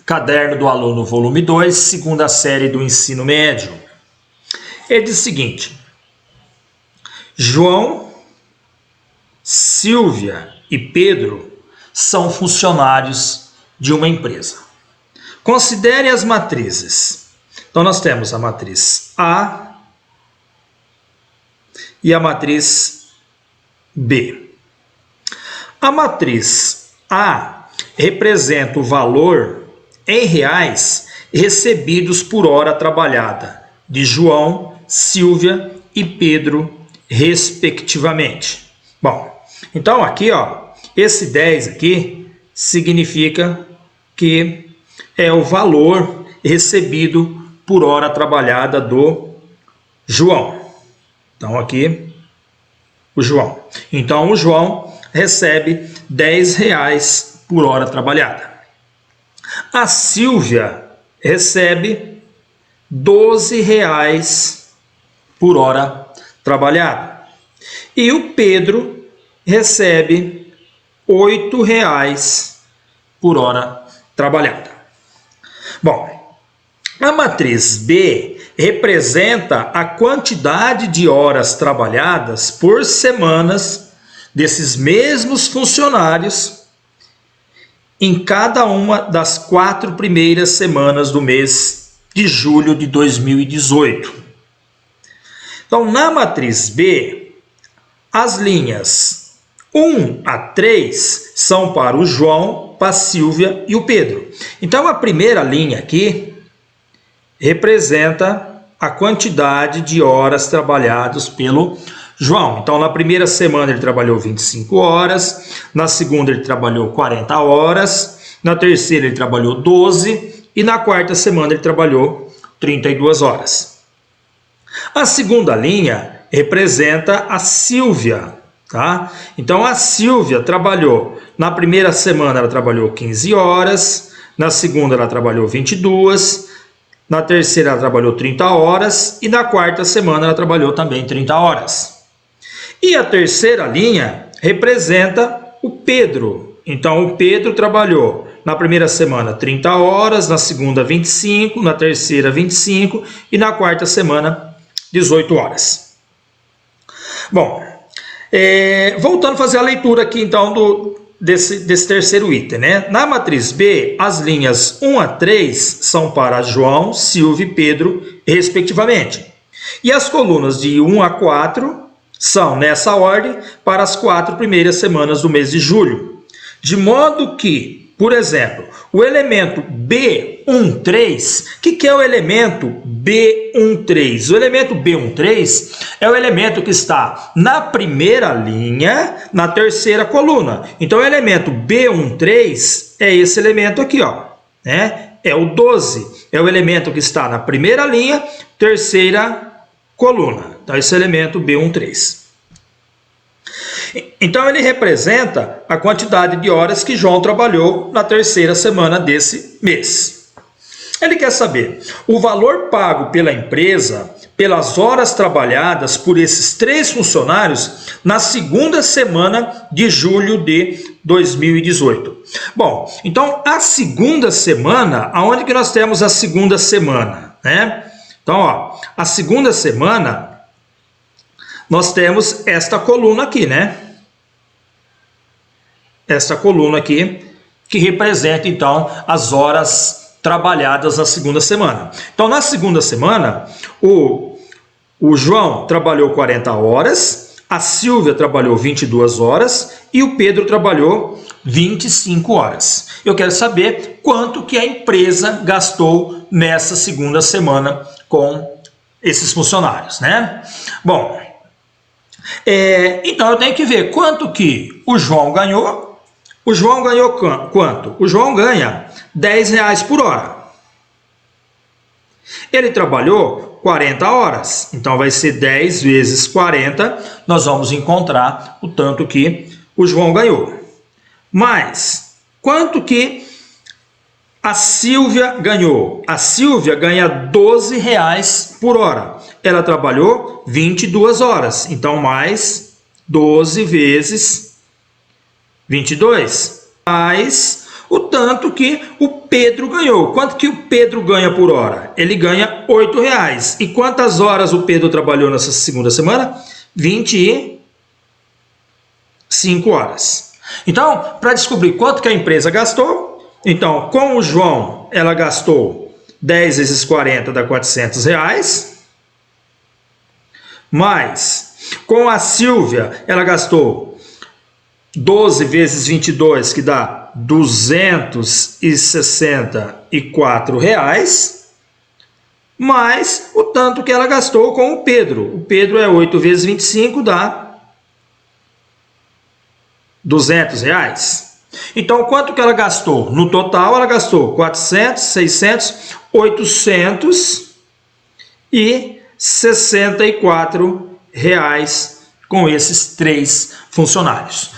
Caderno do Aluno, volume 2, segunda série do ensino médio. Ele diz o seguinte: João, Silvia e Pedro são funcionários de uma empresa. Considere as matrizes. Então, nós temos a matriz A e a matriz B. A matriz A representa o valor em reais recebidos por hora trabalhada de João, Silvia e Pedro, respectivamente. Bom, então aqui, esse 10 aqui significa que é o valor recebido por hora trabalhada do João. Então aqui o João. Então o João recebe R$10 por hora trabalhada. A Silvia recebe R$12 por hora trabalhada. E o Pedro recebe R$8 por hora trabalhada. Bom, a matriz B representa a quantidade de horas trabalhadas por semanas desses mesmos funcionários em cada uma das 4 primeiras semanas do mês de julho de 2018. Então, na matriz B, as linhas 1 a 3 são para o João, para a Silvia e o Pedro. Então, a primeira linha aqui representa a quantidade de horas trabalhadas pelo João. Então, na primeira semana ele trabalhou 25 horas, na segunda ele trabalhou 40 horas, na terceira ele trabalhou 12 e na quarta semana ele trabalhou 32 horas. A segunda linha representa a Silvia, tá? Então, a Silvia trabalhou, na primeira semana ela trabalhou 15 horas, na segunda ela trabalhou 22, na terceira ela trabalhou 30 horas e na quarta semana ela trabalhou também 30 horas. E a terceira linha representa o Pedro. Então, o Pedro trabalhou na primeira semana 30 horas, na segunda 25, na terceira 25 e na quarta semana 18 horas. Bom, voltando a fazer a leitura aqui então desse terceiro item, né? Na matriz B, as linhas 1 a 3 são para João, Silvia e Pedro, respectivamente. E as colunas de 1 a 4 são, nessa ordem, para as 4 primeiras semanas do mês de julho. De modo que, por exemplo, o elemento B13, o que é o elemento B13? O elemento B13 é o elemento que está na primeira linha, na terceira coluna. Então, o elemento B13 é esse elemento aqui, né? É o 12. É o elemento que está na primeira linha, terceira coluna. Então, esse elemento B13. Então, ele representa a quantidade de horas que João trabalhou na terceira semana desse mês. Ele quer saber o valor pago pela empresa pelas horas trabalhadas por esses 3 funcionários na segunda semana de julho de 2018. Bom, então, a segunda semana, aonde que nós temos a segunda semana, né? Então, a segunda semana, nós temos esta coluna aqui, né? Esta coluna aqui, que representa, então, as horas trabalhadas na segunda semana. Então, na segunda semana, o João trabalhou 40 horas, a Silvia trabalhou 22 horas e o Pedro trabalhou 25 horas. Eu quero saber quanto que a empresa gastou nessa segunda semana com esses funcionários, né? Bom, então eu tenho que ver quanto que o João ganhou. O João ganhou quanto? O João ganha R$10 por hora. Ele trabalhou 40 horas, então vai ser 10 vezes 40, nós vamos encontrar o tanto que o João ganhou. Mas, quanto que a Silvia ganhou? A Silvia ganha R$12 por hora. Ela trabalhou 22 horas, então mais 12 vezes 22, mais o tanto que o Pedro ganhou. Quanto que o Pedro ganha por hora? Ele ganha R$ 8,00. E quantas horas o Pedro trabalhou nessa segunda semana? 25 horas. Então, para descobrir quanto que a empresa gastou, então, com o João, ela gastou 10 vezes 40 dá R$ 400, mais com a Silvia, ela gastou 12 vezes 22, que dá R$ 264, mais o tanto que ela gastou com o Pedro. O Pedro é 8 vezes 25, dá R$ 200. Então, quanto que ela gastou? No total, ela gastou 400, 600, 864 reais com esses 3 funcionários.